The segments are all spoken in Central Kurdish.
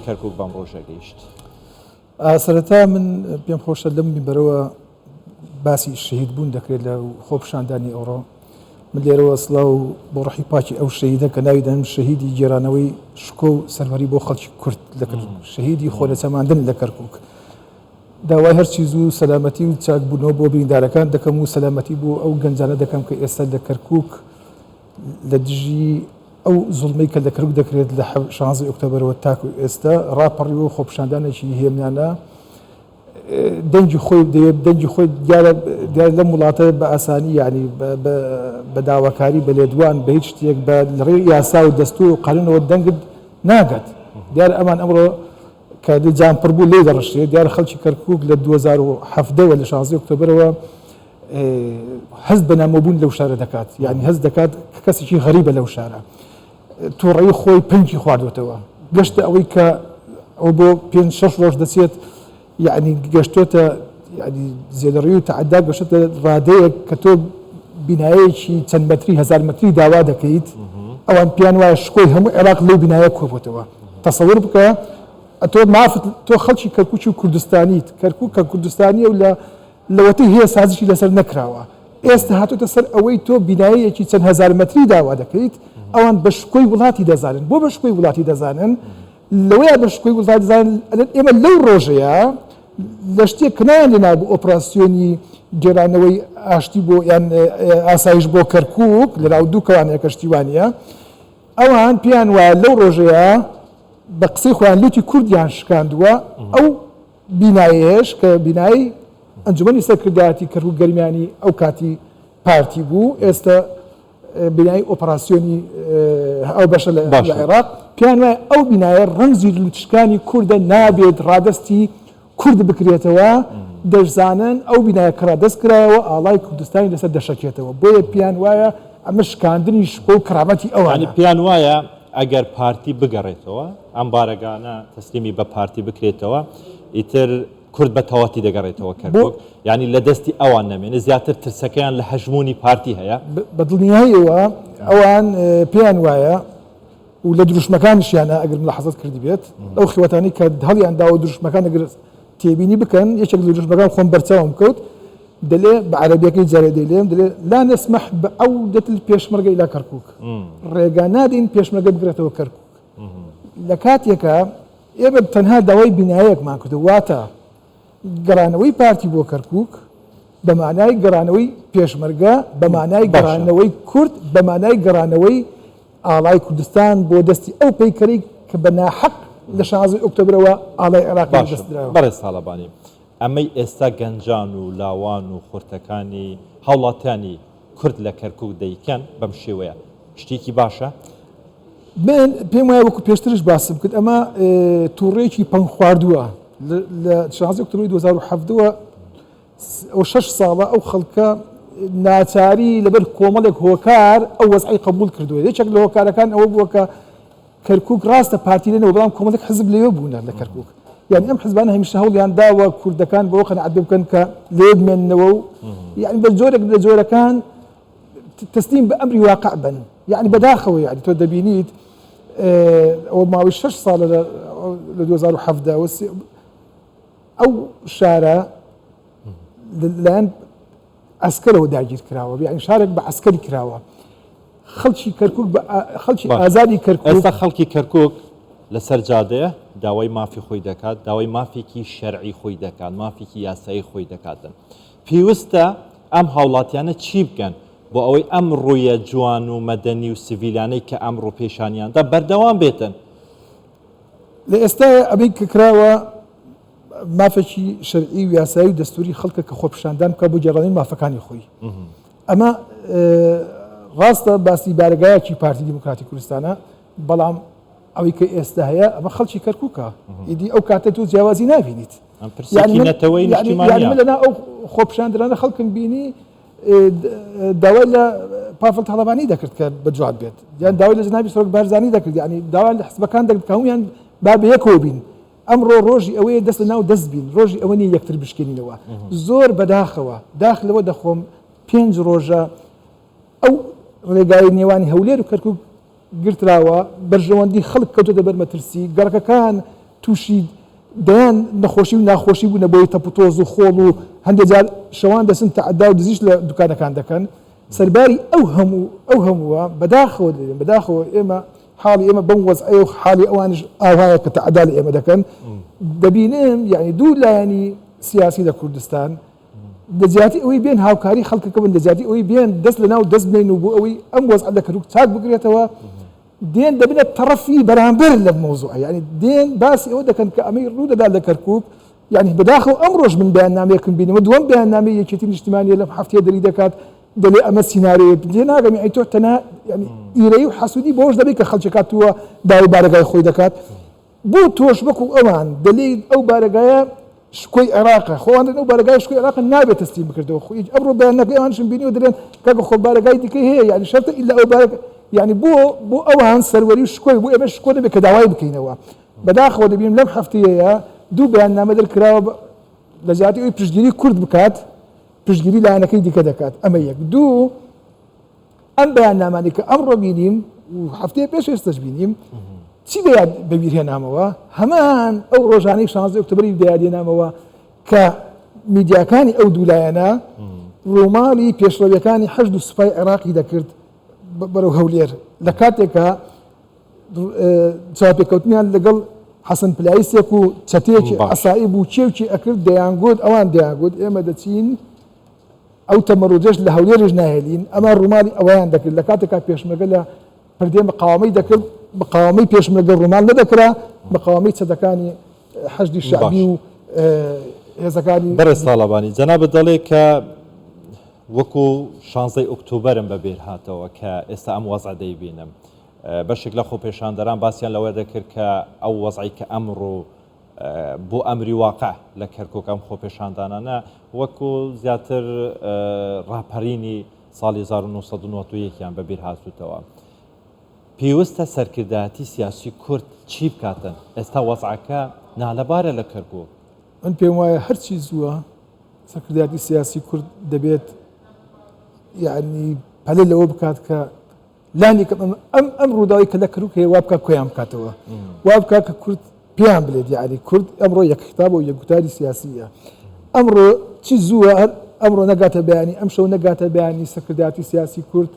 کەرکووک بەم ڕۆژە گەیشت. سەرەتا من پێم خۆشە لەم میبەرەوە باسی شەهید بوون دەکرێت لە خۆپشاندانی ئەوڕۆ. من لێرەوە سڵاو بۆ ڕەحی پاکی ئەو شەهیدە کە ناوی دەنم شەهیدی گێرانەوەی شکۆ و سەروەری بۆ خەڵکی کورد لە شەهیدی خۆ لە چەماندن لە کەرکووک. داوای هەرچی زوو سەلامەتی و چاکبوونەوە بۆ بریندارەکان دەکەم و سەلامەتی بۆ ئەو گەنجانە دەکەم کە ئێستا لە کەرکووک لە دژی ئەو زوڵمەی کە لە کەرکووک دەکرێت لە 16 ئۆکتۆبرەوە تاکو ئێستا ڕاپەڕیەوە خۆپشاندانێکی هێمنانە دەنگی خۆی دەیە دەنگی خۆی دیارە لەم وڵاتە بە ئاسانی یعنی بە داواکاری بە لێدوان بە هیچ شتێک بە ڕێ یاسا و دەستور و قانونەوە دەنگت ناگات. دیارە ئەمان ئەمڕۆ کە جانپڕ بوو لێ دەڕشتێت دیارە خەڵکی کەرکووک لە 2017 لە 16 ئۆکتۆبرەوە هەست بە نامۆبوون لەو شارە دەکات، یعنی هەست دەکات کەسێکی غەریبە لەو شارە تووڕەیی خۆی پەنجی خواردوێتەوە گەشتە ئەوەی کە ئەو بۆ 5-6 ڕۆژ دەچێت یعنی گەشتۆتە ینی زێدەڕی و تعدا گەشتە ڕادەیەک کە تۆ بینایەکی چەند مەتری 1000 مەتری داوا دەکەیت ئەوان پیان وایە شکۆی هەموو عێراق لەو بینایە کۆبووتەوە. تەسەوور بکە تۆ مافت تۆ خەڵکی کەرکووکی و کوردستانیت کەرکووک کە کوردستانیە و لەوەتەی هەیە سازشی لەسەر نەکراوە ئێستا هاتوتە سەر ئەوەی تۆ بینایەکی چەند 1000 مەتری داوا دەکەیت ئەوان بە شکۆی وڵاتی دەزانن. بۆ بە شکۆی وڵاتی دەزانن لەوەیە بە شکۆی وڵاتی دەزانن ئێمە لەو ڕۆژەیە لە شتێک کنایان لێنا بوو ئۆپراسیۆنی گێرانەوەی ئاشتی بۆ یان ئاسایش بۆ کەرکووک لەناو دوو کەوانەیە کەشتیوانیە ئەوان پێیان وایە لەو ڕۆژەیە بە قسەی خۆیان لوتی کوردیان شکاندووە ئەو بینایەش کە بینایی ئەنجومەنی سەرکردایەتی کەرکووک گەرمیانی ئەو کاتی پارتی بوو ئێستا بینایی ئۆپراسیۆنی ئەو بەشە لە عێراق پێیان وایە ئەو بینایە ڕەمزی لوتشکانی کووردە نابێت ڕادەستی کورد بکرێتەوە دەشزانن ئەو بینایە کڕا دەست کرایەوە ئاڵای کوردستانی لەسەر دەشەکێتەوە بۆیە پیان وایە ئەمە شکاندنی شکۆ و کرامەتی ئەوانی پیان وایە ئەگەر پارتی بگەڕێتەوە ئەم بارەگانە تەسلیمی بە پارتی بکرێتەوە ئیتر کورد بە تەواتی دەگەڕێتەوە کەرکووک ینی لە دەستی ئەوان نەمێنێ زیاتر ترسەکەیان لە هەژمونی پارتی هەیە بە دڵنیاییەوە ئەوان پێیان وایە و لە دروشمەکانشیانە ئەگەر ملاحەزەت کردی بێت ئەو خێوەتانی کە هەڵیان داوە دروشمەکان ئەگەر تێبینی بکەن یەکێک لە دروشمەکان خۆم بەرچاوم کەوت دەلێ بە عەرەبیەکەی جارێ دەیلێم دەلێ لا نەسمح بەعودەت الپێشمەرگە إلى کەرکووک ڕێگا نادەین پێشمەرگە بگرێتەوە کەرکووک. لە کاتێکە ئێمە تەنها داوای بینایەکمان کردو واتە گەڕانەوەی پارتی بۆ کەرکووک بە مانای گەڕانەوەی پێشمەرگە بە مانای گەڕانەوەی کورد بە مانای گەڕانەوەی ئاڵای کوردستان بۆ دەستی ئەو پەیکەری کە بە ناحەق لە 16 ئۆکتۆبرەوە ئاڵای عێراقی دەستدراوە. بەڕێز ساڵەبانی ئەمەی ئێستا گەنجان و لاوان و خورتەکانی هاوڵاتیانی کورد لە کەرکووک دەیکەن بەم شێوەیە شتێکی باشە؟ من پێم وایە وەکو پێشترش باسم کرد ئەمە تووڕێکی پەنگ خواردووە لە 16 ئۆکتۆبری 2017 ئەو 6 ساڵە ئەو خەڵکە ناچاری لەبەر کۆمەڵێک هۆکار ئەو وەزعی قبول کردووە. یەکێک لە هۆکارەکان ئەوە بووە کە کەرکووک ڕاستە پارتی لێنەوە بەڵام کۆمەڵێک حزب لێوە بوونە لە کەرکووک یعنی ئەم حزبانە هەمیشە هەوڵیان داوە کوردەکان بەوە قەنەعەت بکەن کە لێ بمێننەوە و یعنی بە جۆرێک لە جۆرەکان تەسلیم بە ئەمری واقع بن یعنی بەداخەوە یعنی تۆ دەبینیت ئەوە ماوەی 6 ساڵە لە 2017 ئەو شارە لەلایەن ئەسکەرەوە داگیر کراوە یعنی شارێک بە ئەسکەری کراوە خەڵکی کەرکووک خەڵکی ئازادی کەرکووک ئێستا خەڵکی کەرکووک لەسەر جادەیە داوای مافی خۆی دەکات داوای مافێکی شەرعی خۆی دەکات مافێکی یاسایی خۆی دەکاتن. پێویستە ئەم هاوڵاتیانە چی بکەن بۆ ئەوەی ئەم ڕوویە جوان و مەدەنی و سڤیلانەی کە ئەمڕۆ پێشانیاندا بەردەوام بێتن؟ لە ئێستا ئەبەی کە کراوە مافێکی شەرعی و یاسایی و دەستوری خەڵکە کە خۆپشاندان بکە بۆ گێڕانی مافەکانی خۆی. ئەمە ڕاستە باسی بارگایەکی پارتی دیموکراتی کوردستانە بەڵام ئەوەی کە ئێستا هەیە ئەمە خەڵکی کەرکووکە ئیدی ئەو کاتە تۆ جیاوازی نابینیت لەنا ئەو خۆپشاندرانە خەڵکم بینی داوای لە پافڵ تاڵەبانی دەکرد کە بەجوات بێت یان داوای لە جنابی سەرۆک بارزانی دەکرد ینی داوا لە حزبەکان دەکرد کە هەموویان با بەیەکەوە بین ئەمڕۆ ڕۆژی ئەوەیە دەست لە ناو دەست بین ڕۆژی ئەوە نیە یەکتر بشکێنینەوە زۆر بەداخەوە داخلەوە دەخۆم 5 ڕۆژە ئەو ڕێگای نێوانی هەولێر و کەرکووک گرتراوە بەرژەوەندی خەڵک کەوتۆ دەبەر مەترسی گەڕەکەکان تووشی دەیان نەخۆشی و ناخۆشی بوونە بۆی تەپوتۆز و خۆڵ و هەندێک جار شەوان دەسن تەعەدا و دزیش لە دوکانەکان دەکەن سەرباری ئەو هەمووە بەداخەوە ئێمە حاڵی ئێمە بەم وەزعەیە و حاڵی ئەوانش ئاوایە کە تەعەدا لە ئێمە دەکەن دەبینم یعنی دوو لایەنی سیاسی لە کوردستان دەجاتی ئەوەی بێن هاوکاری خەڵکەکە بن دەجاتی ئەوەی بێن دەست لە ناو دەست بنین و بۆ ئەوەی ئەم وەزعە لە کەروک چاک بگرێتەوە دێن دەبنە تەرەفی بەرامبەر لە مۆزوعە یعنی دێن باسی ئەوە دەکەن کە ئەمەی ڕوو دەدا لە کەرکووک یعنی بەداخەوە ئەمڕۆژ من بەیاننامەیەکم بینەوە دووەم بەیاننامەی یەکێتی نیشتیمانیە لەم هەفتەیە دەری دەکات دەڵێ ئەمە سیناریۆیە پێ ناگەم ئەی تۆ تەنها یعنی ئیرەی و حەسوودی بۆش دەبێت کە خەڵکی کاتووە داوای بارگای خۆی دەکات بۆ تۆش وەکو ئەوان دەلێ ئەو بارگایە شکۆی عێراقە خۆیان ئەو بارگای شکۆی عێراق نابێت تەسلیم بکردەوە خۆی ئەمڕۆ بەیانەکەی ئەوانشم بینیوە دەڵێن کاکە خۆ بارگای دیکەی هەیە یعنی شەرتە ئیلا ئەو بارگای یعنی بۆ ئەوان سەروەری و شکۆی بۆ ئێمە شکۆ دەبێت کە داوای بکەینەوە بەداخەوە دەبینم لەم هەفتەیەیە دوو بەیاننامە دەرکراوە لە جاتی ئەوی پشتگیری کورد بکات پشتگیری لایەنەکەی دیکە دەکات ئەمە یەک دوو ئەم بەیاننامانی کە ئەمڕۆ بینیم و هەفتەیە پێش ئێستش بینیم چی بەبیرهێنامەوە هەمان ئەو ڕۆژانەی 16 ئۆکتۆبری بەیادێنامەوە کە میدیاکانی ئەو دوولایەنە ڕووماڵی پێشڕەویەکانی حەشد و سوپای عێراقی دەکرد بەرەو هەولێر لە کاتێکە چاپێکەوتنیان لەگەڵ حەسەن پلایسێک و چەتێکی ئەسایی بوو چێوکی ئەکرد دەیانگوت ئەوان دەیانگوت ئێمە دەچین ئەو تەمەڕۆجەش لە هەولێرش ناهێلین ئەمە ڕووماڵی ئەوەیان دەکرد لە کاتێکا پێشمەرگە لە پردێ مقاومەی دەکرد مقاومەی پێشمەرگە ڕووماڵ نەدەکرا مقاومەی چەدەکانی حەشدی شەعبی و هێزەکانی بەڕێز تاڵەبانی جەنابەت دەڵێ کە وەکو 16 ئۆکتۆبرم بەبێر هاتەوە کە ئێستا ئەم وەزع دەیبینم بەشێک لە خۆپێشاندەران باسییان لەوە دەکرد کە ئەو وەزعی کە ئەمڕۆ بۆ ئەمری واقع لە کەرکووک ئەم خۆپێشاندانانە وەکو زیاتر ڕاپەرینی ساڵی 1991یان بەبیر هاتووتەوە پێویستە سەرکردایەتی سیاسی کورد چی بکاتن ئێستا وەزعەکە نالەبارە لە کەرکووک من پێم وایە هەرچی زووە سەرکردایەتی سیاسی کورد دەبێت یعنی پەلە لەوە بکات کە لانی ئەم ڕووداوی کە لە کەرکووک هەیە وا بکە کۆیان بکاتەوە وا بکە کە کورد پێیان بڵێت یعنی کورد ئەمڕۆ یەک کتاب و یەکگوتاری سیاسیە ئەمڕۆ چی زووە ئەمڕۆ نەگاتە بەیانی ئەم شەو نەگاتە بەیانی سەرکردایەتی سیاسی کورد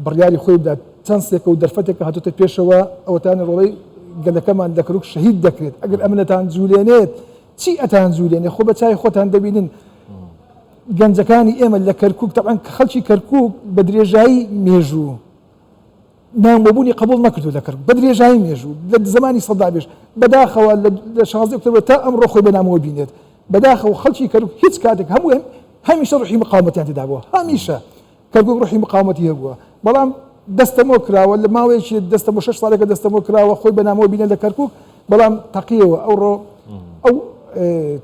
بڕیاری خۆی بدات چەند سێکە و دەرفەتێکە هاتوتە پێشەوە ئەوەتان ڕۆڵەی گەلەکەمان لە کەرکووک شەهید دەکرێت ئەگەر ئەمنەتان جوولێنێت چی ئەتان جوولێنێ خۆ بە چای خۆتان دەبینن گەنجەکانی ئێمە لە کەرکووک تەبعاً خەڵکی کەرکووک بە درێژایی مێژوو نامبوونی قبول نەکردو لە کەرکووک بە درێژایی مێژوو لە زمانی سەدابێش بەداخەوە لە 16 ئۆکتۆبر تا ئەمڕۆ خۆی بەنامەوە بینێت بەداخەوە خەڵکی کەرکووک هیچ کاتێک هەموو هەمیشە ڕوحی مقاومەتیان تێدا بووە هەمیشە کەرکووک ڕوحی مقاومەتی هەبووە بەڵام دەستەمەوە کراوە لە ماوەیەکی دەستەمە 6 ساڵێکە دەستەمەوە کراوە خۆی بەنامەوە بینێت لە کەرکووک بەڵام تەقیەوە ئەو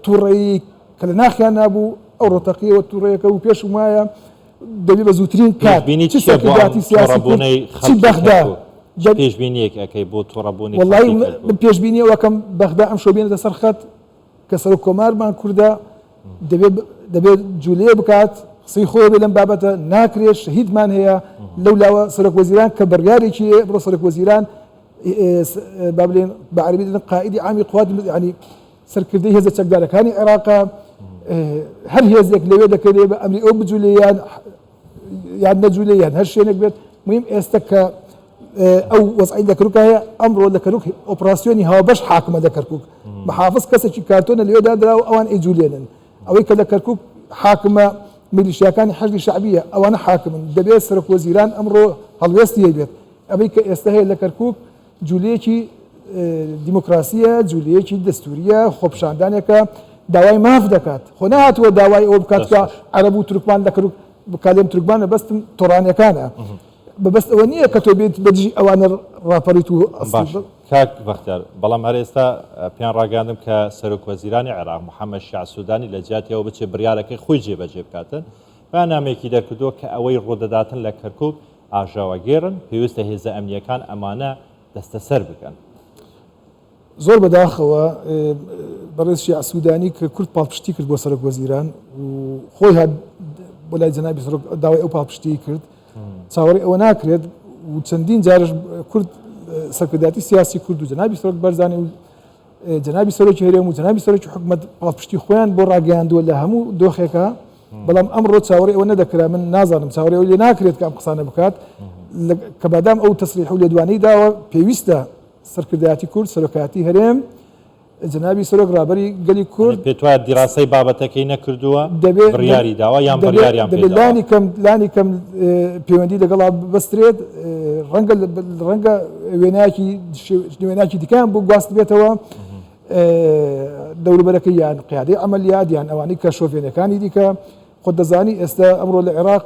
تووڕەیی کە لە ناخیان نابوو ئەو ڕۆتەقیەوە تووڕەیەکە و پێش وایە دەبێت بە زووترین کات سەرکردایەتی سیاسی چی بەغدا پێشبینیەک ئەەکەی بۆ تووڕەبوونی وەڵی پێشبینیەوەکەم بەغدا ئەم شەو بێنێتە سەر خەت کە سەرۆک کۆمارمان کووردە دەبێت جوولێ بکات قسەی خۆی بێ لەم بابەتە ناکرێت شەهیدمان هەیە لەو لاوە سەرۆک وەزیران کە بڕیارێکی بڕۆ سەرۆک وەزیران با بڵێن بە عەرەبی دەڵێن قائیدی عامی قوات ینی سەرکردەی هێزە چەکدارەکانی عێراقا هەر هێزێک لەوێ دەکرێت بە ئەمری ئەو بجوولێیان یان نەجوولێیان هەر شوێنێک بێت مهم ئێستا کە ئەو وەزعی لە کەرکووک هەیە ئەمڕۆ لە کەرکووک ئۆپراسیۆنی هاوبەش حاکمە لە کەرکووک محافظ کەسێکی کارتۆنە لەوێدا دراوە ئەوان ئەیجوولێنن ئەوەی کە لە کەرکووک حاکمە میلیشیاکانی حەشدی شەعبیە ئەوانە حاکمن دەبێت سەرۆک وەزیران ئەمڕۆ هەڵوێستی هەبێت ئەوەی کە ئێستا هەیە لە کەرکووک جوولەیەکی دیموکراسیە جوولەیەکی دەستوریە خۆپشاندانێکە داوای ماف دەکات خۆ نهاتووە داوای ئەوە بکات کە عەرەب و تورکمان لە کەرکووک بکالێم تورکمانە بەستم تۆڕانیەکانە بەبەست ئەوە نییە کە تۆ بێت بەدژی ئەوانە ڕاپەڕیت و کاک بەختیار بەڵام هەر ئێستا پیان ڕاگەاندم کە سەرۆک وەزیرانی عێراق محەممەد شیع سوودانی لە جیاتیەوە بچێ بڕیارەکەی خۆی جێبەجێ بکاتن بەنامێکی دەرکردووە کە ئەوەی ڕوودەداتن لە کەرکووک ئاژاوەگێڕن پێویستە هێزە ئەمنیەکان ئەمانە دەستەسەر بکەن زۆر بەداخەوە بەڕێز شیع سوودانی کە کورد پاڵپشتی کرد بۆ سەرۆک وەزیران و خۆی هات بۆ لای جەنابی سەرۆک داوای ئەو پاڵپشتی کرد چاوەڕێی ئەوە ناکرێت و چەندین جارش کورد سەرکردایەتی سیاسی کورد و جەنابی سەرۆک بەرزانی و جنابی سەرۆکی هەرێم و جنابی سەرۆکی حکوومەت پاڵپشتی خۆیان بۆ ڕاگەیاندووە لە هەموو دۆخێکە بەڵام ئەمڕۆ چاوەڕێ ئەوە نەدەکرا من نازانم چاوەڕێ ئەوە لێ ناکرێت کە ئەم قسانە بکات کە بەدام ئەو تەسریح و لێدوانەی داوە پێویستە سەرکردایەتی کورد سەرۆکایەتی هەرێم جنابی سەرۆک ڕابەری گەلی کورد پێت وایە دیراسەی بابەتەکەی نەکردووە بڕیاری داوە یان بڕیاریان دەبێت لانی کەم پەیوەندی لەگەڵا بەسترێت ڕەنگە وێنایکی دیکەیان بۆ گواست بێتەوە دەوروبەرەکەی یان قیادەی عەمەلیات یان ئەوانەی کە شۆفێنەکانی دیکە خۆت دەزانی ئێستا ئەمڕۆ لە عێراق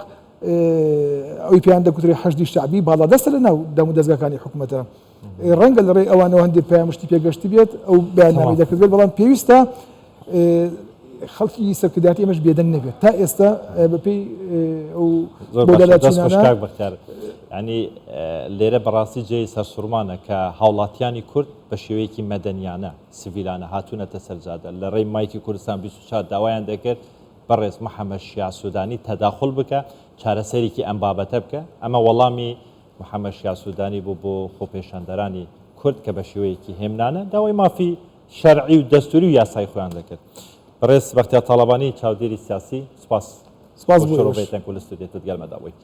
ئەوی پێیان دەکوترێت حەشدی شەعبی باڵادەستە لە ناو دەم و دەستگاکانی حکوومەتە ڕەنگە لە ڕێی ئەوانەوە هەندێک پایامشتی پێگەشتی بێت ئەو بەیاننامەی دەکردێت بەڵام پێویستە خەڵکی سەرکردایەتی ئەمەش بێدەنگ نەبێت تا ئێستا بەپێی ئەو بۆ بەختیار ینی لێرە بەڕاستی جێی سەرسوورمانە کە هاوڵاتیانی کورد بە شێوەیەکی مەدەنیانە سڤیلانە هاتوونەتە سەرجادە لە ڕێی مایکی کوردستان 24 داوایان دەکرد بەڕێز محەممەد شیا سوودانی تەداخل بکە چارەسەرێکی ئەم بابەتە بکە ئەمە وەڵامی محەممەد شیا سوودانی بوو بۆ خۆپێشاندەرانی کورد کە بە شێوەیەکی هێمنانە داوای مافی شەرعی و دەستوری و یاسای خۆیان دەکرد بەڕێز بەختیار تاڵەبانی چاودێری سیاسی سپاس بۆ شۆڕۆبێتەن و لە ستودیۆ گەلمەداوەی